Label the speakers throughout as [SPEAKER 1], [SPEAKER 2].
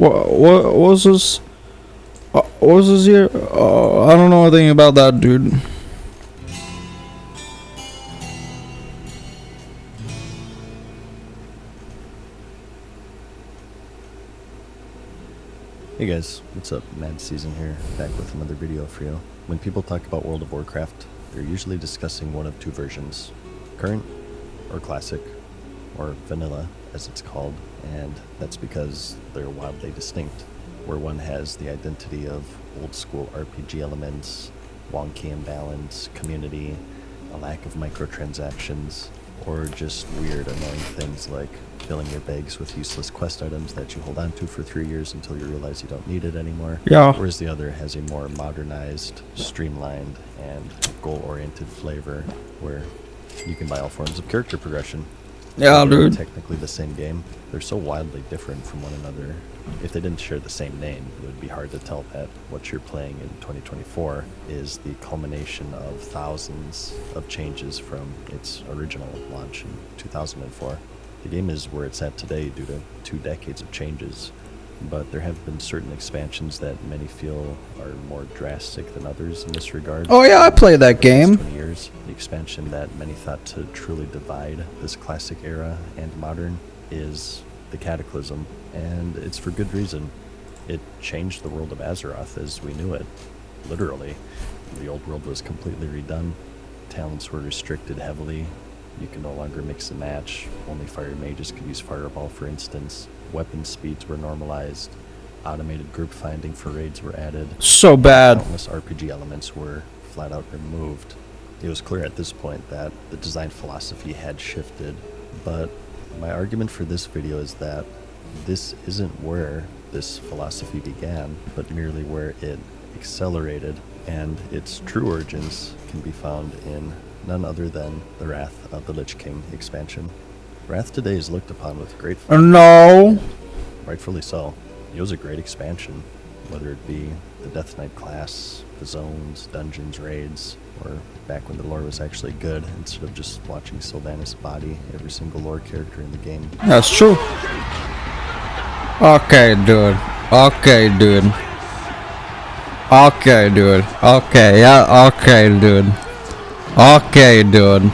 [SPEAKER 1] What was this? What was this here? I don't know anything about that, dude.
[SPEAKER 2] Hey guys, what's up? Mad Season here, back with another video for you. When people talk about World of Warcraft, they're usually discussing one of two versions. Current, or Classic, or Vanilla, as it's called, and that's because they're wildly distinct. Where one has the identity of old school RPG elements, wonky imbalance, community, a lack of microtransactions, or just weird annoying things like filling your bags with useless quest items that you hold on to for 3 years until you realize you don't need it anymore.
[SPEAKER 1] Yeah.
[SPEAKER 2] Whereas the other has a more modernized, streamlined, and goal-oriented flavor where you can buy all forms of character progression.
[SPEAKER 1] Yeah,
[SPEAKER 2] They're
[SPEAKER 1] dude.
[SPEAKER 2] technically the same game. They're so wildly different from one another. If they didn't share the same name, it would be hard to tell that what you're playing in 2024 is the culmination of thousands of changes from its original launch in 2004. The game is where it's at today due to 2 decades of changes, but there have been certain expansions that many feel are more drastic than others in this regard.
[SPEAKER 1] Oh yeah, I played that game.
[SPEAKER 2] 20 years, the expansion that many thought to truly divide this classic era and modern is the Cataclysm, and it's for good reason. It changed the world of Azeroth as we knew it, literally. The old world was completely redone, talents were restricted heavily, you can no longer mix and match, only fire mages could use Fireball for instance, weapon speeds were normalized, automated group finding for raids were added.
[SPEAKER 1] So bad.
[SPEAKER 2] Countless RPG elements were flat out removed. It was clear at this point that the design philosophy had shifted, but my argument for this video is that this isn't where this philosophy began, but merely where it accelerated, and its true origins can be found in none other than the Wrath of the Lich King expansion. Wrath today is looked upon with great fondness,
[SPEAKER 1] No.
[SPEAKER 2] rightfully so. It was a great expansion, whether it be the Death Knight class, the zones, dungeons, raids, or back when the lore was actually good, instead of just watching Sylvanas body every single lore character in the game.
[SPEAKER 1] That's true. Okay, dude. Okay, dude. Okay, dude. Okay, yeah, okay, dude. Okay, dude.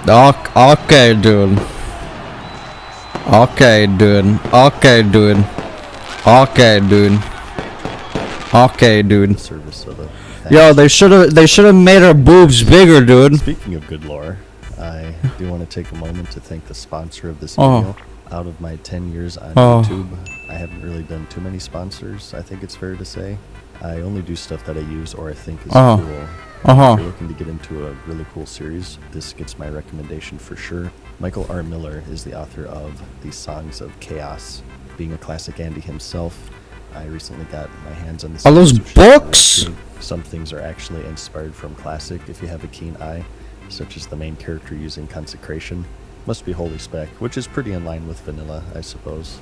[SPEAKER 1] Okay, dude. Okay, dude. Okay, dude. Okay, dude. Okay, dude.
[SPEAKER 2] Service of a
[SPEAKER 1] Yo, they should have made her boobs bigger, dude.
[SPEAKER 2] Speaking of good lore, I do want to take a moment to thank the sponsor of this video. Out of my 10 years on YouTube, I haven't really done too many sponsors, I think it's fair to say. I only do stuff that I use or I think is cool. If you're looking to get into a really cool series, this gets my recommendation for sure. Michael R. Miller is the author of The Songs of Chaos. Being a classic Andy himself, I recently got my hands on the
[SPEAKER 1] Are those
[SPEAKER 2] series, which is
[SPEAKER 1] books?
[SPEAKER 2] really cool. Some things are actually inspired from classic if you have a keen eye, such as the main character using consecration. Must be holy spec, which is pretty in line with vanilla, I suppose.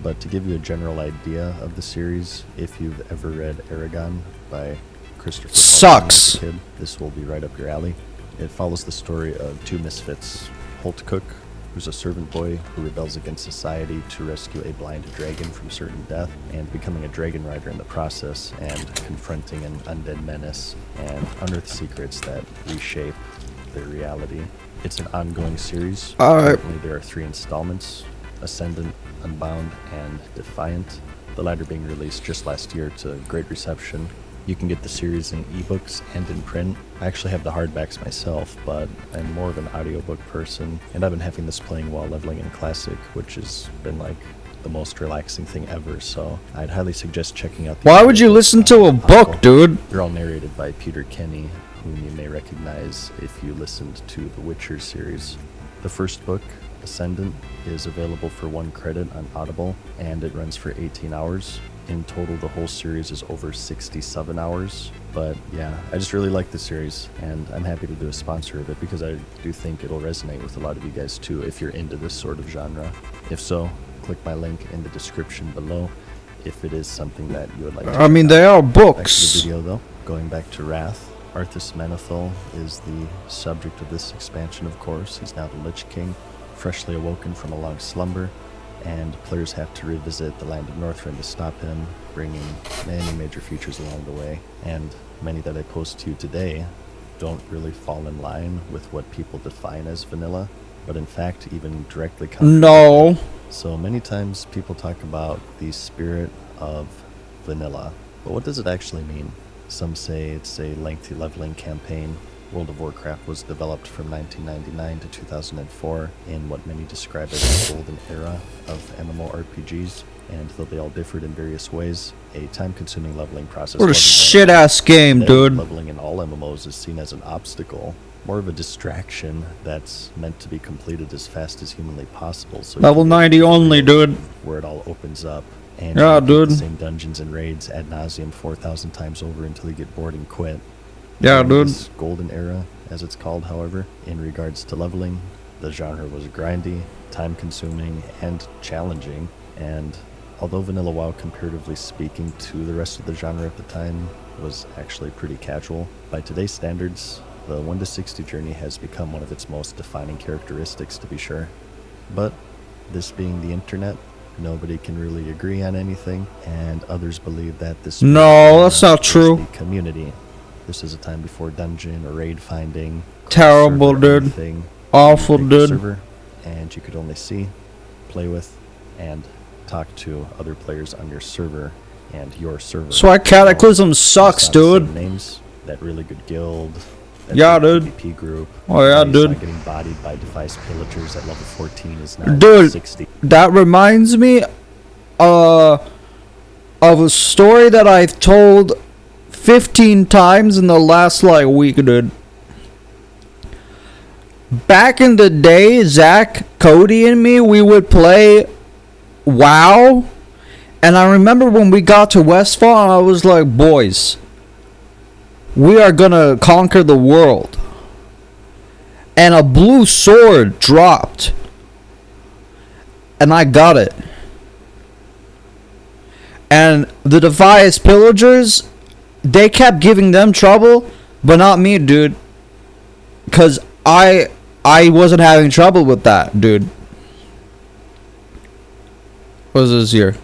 [SPEAKER 2] But to give you a general idea of the series, if you've ever read Aragon by Christopher
[SPEAKER 1] Sucks.
[SPEAKER 2] Kid, this will be right up your alley. It follows the story of 2 misfits, Holt Cook, who's a servant boy who rebels against society to rescue a blind dragon from certain death, and becoming a dragon rider in the process, and confronting an undead menace, and unearth secrets that reshape their reality. It's an ongoing series. Currently there are 3 installments, Ascendant, Unbound, and Defiant, the latter being released just last year to great reception. You can get the series in ebooks and in print. I actually have the hardbacks myself, but I'm more of an audiobook person, and I've been having this playing while leveling in Classic, which has been like the most relaxing thing ever, so I'd highly suggest checking out the
[SPEAKER 1] Why would you listen to a book, dude?
[SPEAKER 2] They're all narrated by Peter Kenny, whom you may recognize if you listened to the Witcher series. The first book, Ascendant, is available for 1 credit on Audible, and it runs for 18 hours. In total, the whole series is over 67 hours. But yeah, I just really like the series, and I'm happy to do a sponsor of it because I do think it'll resonate with a lot of you guys too if you're into this sort of genre. If so, click my link in the description below if it is something that you would like to
[SPEAKER 1] I mean, they are
[SPEAKER 2] Back to the
[SPEAKER 1] books.
[SPEAKER 2] video though, going back to Wrath. Arthas Menethil is the subject of this expansion, of course. He's now the Lich King, freshly awoken from a long slumber. and players have to revisit the land of Northrend to stop him, bringing many major features along the way, and many that I post to you today don't really fall in line with what people define as vanilla, but in fact even directly
[SPEAKER 1] No.
[SPEAKER 2] So many times people talk about the spirit of vanilla, but what does it actually mean? Some say it's a lengthy leveling campaign. World of Warcraft was developed from 1999 to 2004 in what many describe as the golden era of MMORPGs, and though they all differed in various ways, a time-consuming leveling process.
[SPEAKER 1] What a shit-ass game, dude.
[SPEAKER 2] Leveling in all MMOs is seen as an obstacle, more of a distraction that's meant to be completed as fast as humanly possible. So
[SPEAKER 1] level 90 only, dude.
[SPEAKER 2] Where it all opens up. And
[SPEAKER 1] yeah, dude.
[SPEAKER 2] The same dungeons and raids ad nauseum 4,000 times over until you get bored and quit.
[SPEAKER 1] Yeah, dude.
[SPEAKER 2] This golden era, as it's called, however, in regards to leveling, the genre was grindy, time-consuming, and challenging. And although vanilla WoW, comparatively speaking to the rest of the genre at the time, was actually pretty casual, by today's standards, the 1 to 60 journey has become one of its most defining characteristics, to be sure. But this being the internet, nobody can really agree on anything, and others believe that this
[SPEAKER 1] that's not true.
[SPEAKER 2] The community. This is a time before dungeon or raid finding.
[SPEAKER 1] Terrible, dude. Awful, dude.
[SPEAKER 2] Server, and you could only see, play with, and talk to other players on your server and your server.
[SPEAKER 1] So why Cataclysm sucks, dude.
[SPEAKER 2] Names, that really good guild. That
[SPEAKER 1] yeah, dude.
[SPEAKER 2] PvP group.
[SPEAKER 1] Oh yeah, dude.
[SPEAKER 2] Getting bodied by device pillagers at level 14 is now
[SPEAKER 1] dude,
[SPEAKER 2] 60.
[SPEAKER 1] That reminds me of a story that I've told 15 times in the last like week, dude. Back in the day, Zach, Cody, and me, we would play WoW, and I remember when we got to Westfall, and I was like, boys, we are gonna conquer the world. And a blue sword dropped, and I got it. And the Defias pillagers, they kept giving them trouble, but not me, dude. Cause I wasn't having trouble with that, dude. What is this here?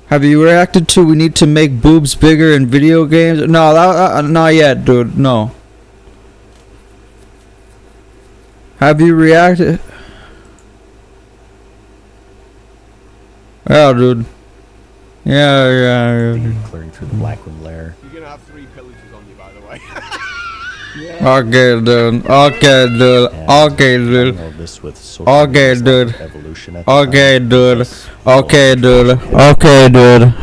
[SPEAKER 1] Have you reacted to we need to make boobs bigger in video games? No, not yet, dude. No. Have you reacted? Yeah, dude. Yeah.
[SPEAKER 2] Clearing through the Blackwind lair.
[SPEAKER 3] You're gonna have 3 pillagers on you, by the way.
[SPEAKER 1] Okay, dude. Okay, dude. Okay, dude. Okay, dude. Okay, dude. Okay, dude. Okay, dude.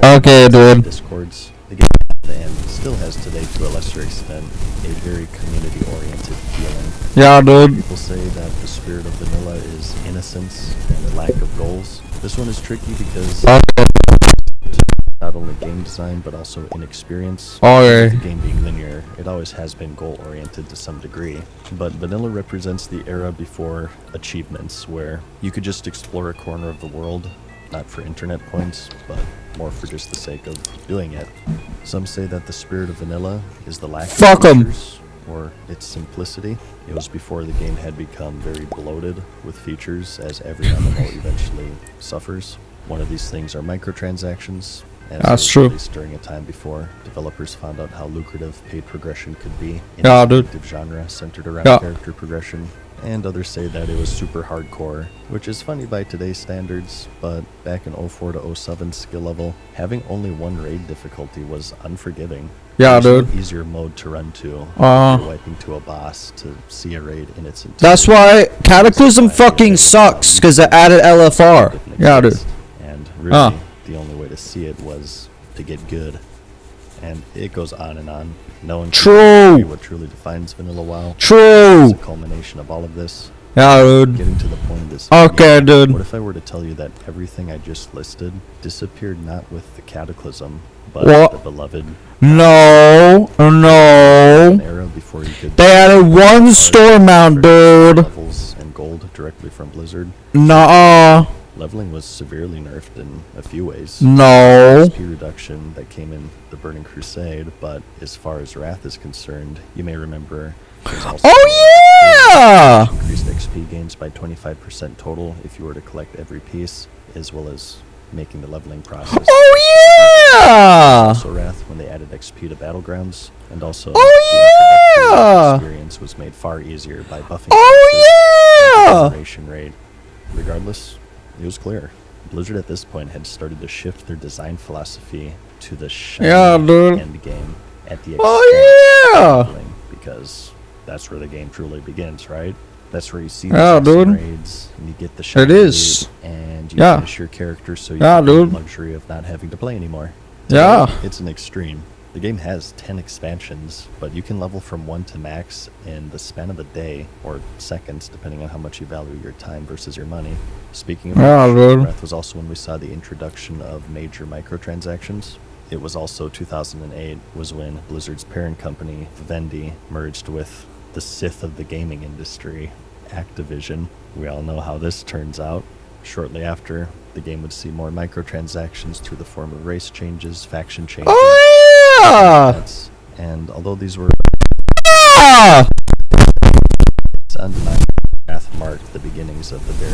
[SPEAKER 1] Okay, dude.
[SPEAKER 2] Discords, the game and still has today, to a lesser extent, a very community-oriented feeling.
[SPEAKER 1] Yeah, dude.
[SPEAKER 2] People say that the spirit of vanilla is innocence and a lack of goals. This one is tricky because not only game design but also inexperience.
[SPEAKER 1] Okay.
[SPEAKER 2] The game being linear, it always has been goal-oriented to some degree. But vanilla represents the era before achievements, where you could just explore a corner of the world, not for internet points, but more for just the sake of doing it. Some say that the spirit of vanilla is the lack of features, or its simplicity. It was before the game had become very bloated with features, as every MMO eventually suffers. One of these things are microtransactions.
[SPEAKER 1] That's true.
[SPEAKER 2] During a time before developers found out how lucrative paid progression could be in
[SPEAKER 1] a
[SPEAKER 2] active genre centered around character progression. And others say that it was super hardcore, which is funny by today's standards, but back in 04 to 07 skill level, having only 1 raid difficulty was unforgiving.
[SPEAKER 1] Yeah,
[SPEAKER 2] There's
[SPEAKER 1] dude.
[SPEAKER 2] No easier mode to run to. You're wiping to a boss to see a raid in its entirety.
[SPEAKER 1] That's why Cataclysm fucking sucks, because it added LFR. Yeah, dude.
[SPEAKER 2] And really, the only way to see it was to get good. And it goes on and on. No one can agree what truly defines vanilla WoW.
[SPEAKER 1] True.
[SPEAKER 2] It's a culmination of all of this.
[SPEAKER 1] Yeah, dude.
[SPEAKER 2] Getting to the point of this.
[SPEAKER 1] Okay, dude.
[SPEAKER 2] What if I were to tell you that everything I just listed disappeared not with the Cataclysm, but the beloved?
[SPEAKER 1] No.
[SPEAKER 2] An era before you could.
[SPEAKER 1] They added 1 store mount, dude.
[SPEAKER 2] Levels and gold directly from Blizzard.
[SPEAKER 1] Nuh-uh.
[SPEAKER 2] Leveling was severely nerfed in a few ways.
[SPEAKER 1] No.
[SPEAKER 2] XP reduction that came in the Burning Crusade, but as far as Wrath is concerned, you may remember.
[SPEAKER 1] Oh yeah!
[SPEAKER 2] Increased XP gains by 25% total if you were to collect every piece, as well as making the leveling process.
[SPEAKER 1] Oh yeah!
[SPEAKER 2] Also Wrath when they added XP to Battlegrounds, and also
[SPEAKER 1] Oh
[SPEAKER 2] the
[SPEAKER 1] yeah!
[SPEAKER 2] experience was made far easier by buffing
[SPEAKER 1] Oh yeah!
[SPEAKER 2] generation rate. Regardless, it was clear. Blizzard at this point had started to shift their design philosophy to the shiny
[SPEAKER 1] Yeah, dude.
[SPEAKER 2] end game at the expense
[SPEAKER 1] Oh yeah!
[SPEAKER 2] of leveling, because that's where the game truly begins, right? That's where you see the
[SPEAKER 1] Yeah, dude.
[SPEAKER 2] raids, and you get the shiny
[SPEAKER 1] It is.
[SPEAKER 2] loot, and you
[SPEAKER 1] Yeah.
[SPEAKER 2] finish your character so you
[SPEAKER 1] Yeah,
[SPEAKER 2] have the
[SPEAKER 1] dude.
[SPEAKER 2] luxury of not having to play anymore.
[SPEAKER 1] Yeah.
[SPEAKER 2] It's an extreme. The game has 10 expansions, but you can level from 1 to max in the span of a day, or seconds, depending on how much you value your time versus your money. Speaking of
[SPEAKER 1] Yeah,
[SPEAKER 2] which,
[SPEAKER 1] dude.
[SPEAKER 2] Wrath was also when we saw the introduction of major microtransactions. It was also 2008 was when Blizzard's parent company, Vivendi, merged with the Sith of the gaming industry, Activision. We all know how this turns out. Shortly after, the game would see more microtransactions through the form of race changes, faction changes,
[SPEAKER 1] Oh yeah!
[SPEAKER 2] events, and although these were
[SPEAKER 1] Ah!
[SPEAKER 2] undeniable, Wrath marked the beginnings of the very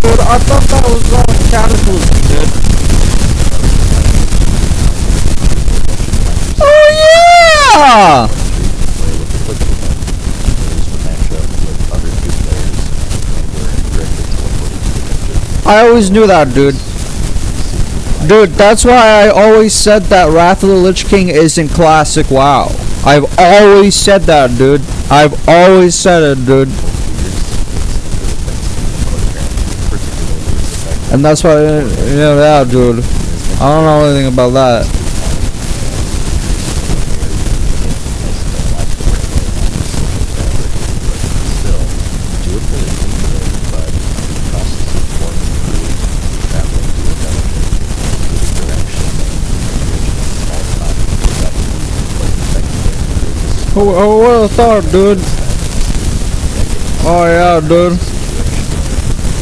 [SPEAKER 1] Dude, I thought that was all Cataclysm, dude. Oh yeah! I always knew that, dude. Dude, that's why I always said that Wrath of the Lich King isn't classic WoW. I've always said that, dude. I've always said it, dude. And that's why, you know, yeah, dude. I don't know anything about that. Oh, what a thought, dude. Oh yeah, dude.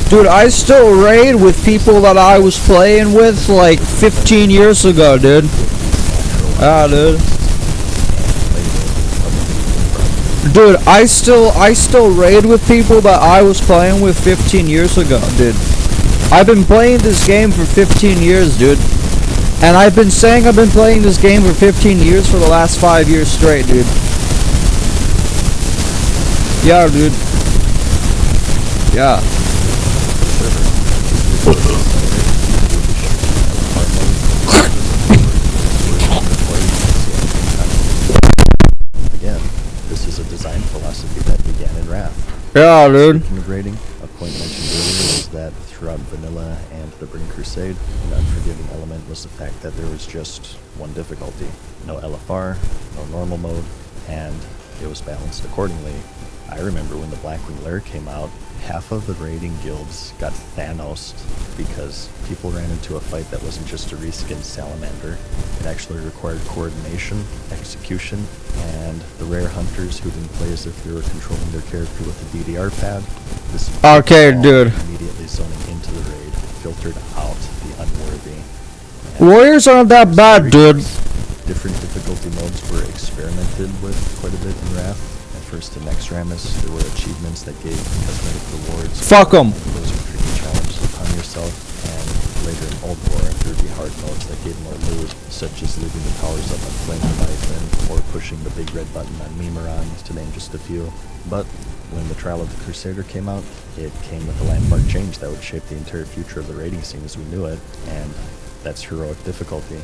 [SPEAKER 1] Dude, I still raid with people that I was playing with like 15 years ago, dude. Yeah, dude. Dude, I still raid with people that I was playing with 15 years ago, dude. I've been playing this game for 15 years, dude. And I've been saying I've been playing this game for 15 years for the last 5 years straight, dude. Yeah, dude. Yeah.
[SPEAKER 2] Again, this is a design philosophy that began in Wrath.
[SPEAKER 1] Yeah, dude.
[SPEAKER 2] Speaking of raiding, a point mentioned earlier is that throughout Vanilla and the Burning Crusade, an unforgiving element was the fact that there was just one difficulty. No LFR, no normal mode, and it was balanced accordingly. I remember when the Blackwing Lair came out, half of the raiding guilds got Thanos'd because people ran into a fight that wasn't just a reskinned salamander. It actually required coordination, execution, and the rare hunters who didn't play as if they were controlling their character with a DDR pad. This
[SPEAKER 1] Okay,
[SPEAKER 2] all
[SPEAKER 1] dude.
[SPEAKER 2] immediately zoning into the raid, filtered out the unworthy. And
[SPEAKER 1] Warriors aren't that bad, dude.
[SPEAKER 2] different difficulty modes were experimented with quite a bit in Wrath. At first in Extramus, there were achievements that gave cosmetic rewards.
[SPEAKER 1] Fuck 'em.
[SPEAKER 2] Those were tricky challenges upon yourself, and later in Old War, there would be hard modes that gave more loot, such as leaving the towers up on Flame Leviathan, or pushing the big red button on Mimeron, to name just a few. But when the Trial of the Crusader came out, it came with a landmark change that would shape the entire future of the raiding scene as we knew it, and that's heroic difficulty.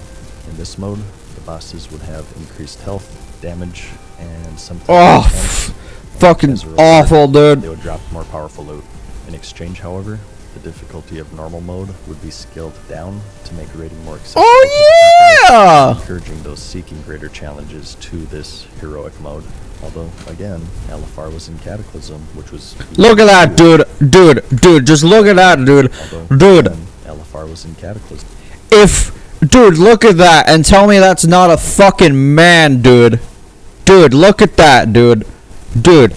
[SPEAKER 2] In this mode, the bosses would have increased health, damage, and sometimes
[SPEAKER 1] Oh,
[SPEAKER 2] defense.
[SPEAKER 1] fucking
[SPEAKER 2] As a reward,
[SPEAKER 1] awful,
[SPEAKER 2] They
[SPEAKER 1] dude.
[SPEAKER 2] would drop more powerful loot. In exchange, however, the difficulty of normal mode would be scaled down to make raiding more accessible,
[SPEAKER 1] Oh yeah!
[SPEAKER 2] encouraging those seeking greater challenges to this heroic mode. Although, again, LFR was in Cataclysm, which was...
[SPEAKER 1] Look at that, dude. Dude, just look at that, dude.
[SPEAKER 2] Although,
[SPEAKER 1] Dude,
[SPEAKER 2] again, LFR was in Cataclysm.
[SPEAKER 1] dude, look at that and tell me that's not a fucking man, dude. Dude, look at that, dude. Dude.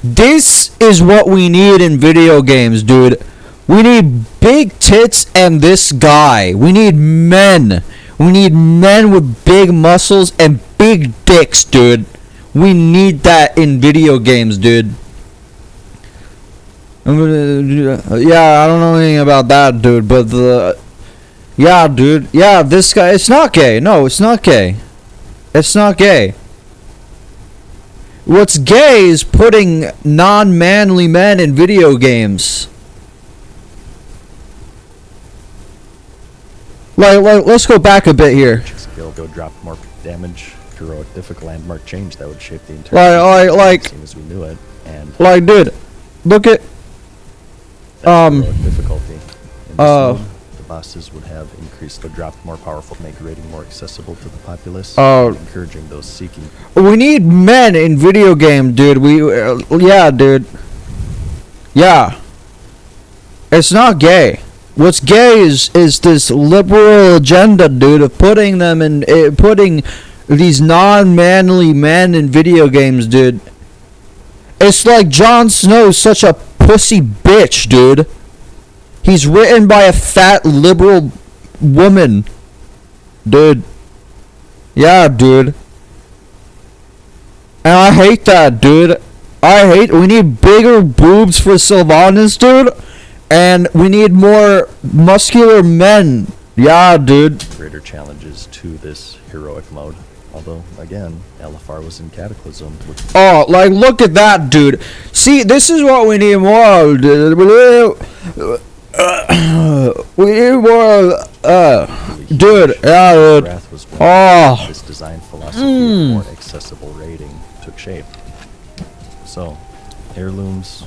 [SPEAKER 1] This is what we need in video games, dude. We need big tits and this guy. We need men. We need men with big muscles and big dicks, dude. We need that in video games, dude. Yeah, I don't know anything about that, dude, but yeah, dude. Yeah, this guy, it's not gay. No, it's not gay. It's not gay. What's gay is putting non-manly men in video games. Like, let's go back a bit here.
[SPEAKER 2] Skill go drop more damage, heroic difficult landmark change that would shape the entire
[SPEAKER 1] Like,
[SPEAKER 2] same as we knew it, and
[SPEAKER 1] like, dude, look at
[SPEAKER 2] heroic difficulty. In this mode, the bosses would have increased or dropped more powerful, make raiding more accessible to the populace, encouraging those seeking.
[SPEAKER 1] We need men in video game, dude. Yeah, dude. Yeah. It's not gay. What's gay is this liberal agenda, dude, of putting them in, putting these non-manly men in video games, dude. It's like Jon Snow's such a pussy bitch, dude. He's written by a fat liberal woman, dude. Yeah, dude. And I hate that, dude. We need bigger boobs for Sylvanas, dude. And we need more muscular men. Yeah, dude.
[SPEAKER 2] Greater challenges to this heroic mode. Although, again, Alifar was in Cataclysm.
[SPEAKER 1] Oh, like, look at that, dude. See, this is what we need more of, dude. We need more of, dude. Yeah, dude.
[SPEAKER 2] Wrath was when this design philosophy of more accessible raiding took shape. So, heirlooms,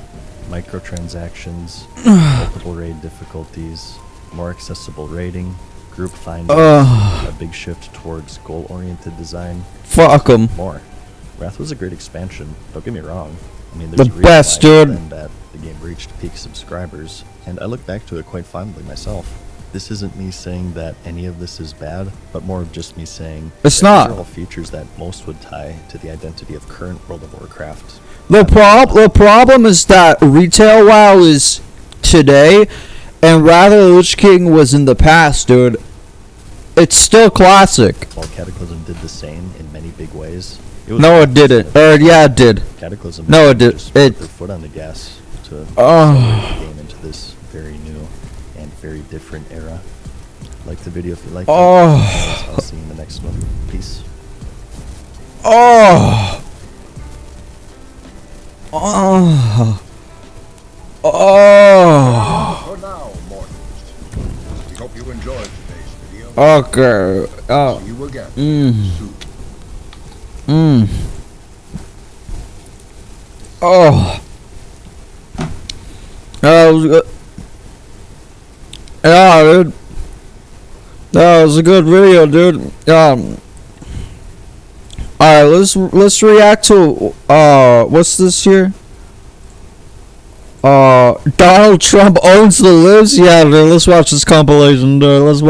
[SPEAKER 2] microtransactions, multiple raid difficulties, more accessible raiding, group finding, a big shift towards goal-oriented design.
[SPEAKER 1] Fuck 'em.
[SPEAKER 2] More. Wrath was a great expansion. Don't get me wrong. I mean,
[SPEAKER 1] The
[SPEAKER 2] there's a reason
[SPEAKER 1] best,
[SPEAKER 2] why
[SPEAKER 1] dude.
[SPEAKER 2] then that the game reached peak subscribers, and I look back to it quite fondly myself. This isn't me saying that any of this is bad, but more of just me saying
[SPEAKER 1] It's
[SPEAKER 2] that
[SPEAKER 1] not.
[SPEAKER 2] these are all features that most would tie to the identity of current World of Warcraft.
[SPEAKER 1] The problem is that retail WoW is today, and Wrath of the Lich King was in the past, dude. It's still classic.
[SPEAKER 2] While Cataclysm did the same in many big ways,
[SPEAKER 1] No, it didn't. Yeah, it did.
[SPEAKER 2] Cataclysm
[SPEAKER 1] No, it did.
[SPEAKER 2] just put their foot on the gas to accelerate the game into this very new and very different era. Like the video if you like it. I'll see you in the next one. Peace.
[SPEAKER 1] Oh.
[SPEAKER 4] For now, mortals. We hope you enjoyed today's video.
[SPEAKER 1] Okay.
[SPEAKER 4] See you again soon.
[SPEAKER 1] Oh. That was good. Yeah, dude. That was a good video, dude. Alright, let's react to what's this here? Donald Trump owns the libs. Yeah, dude, let's watch this compilation, dude. Let's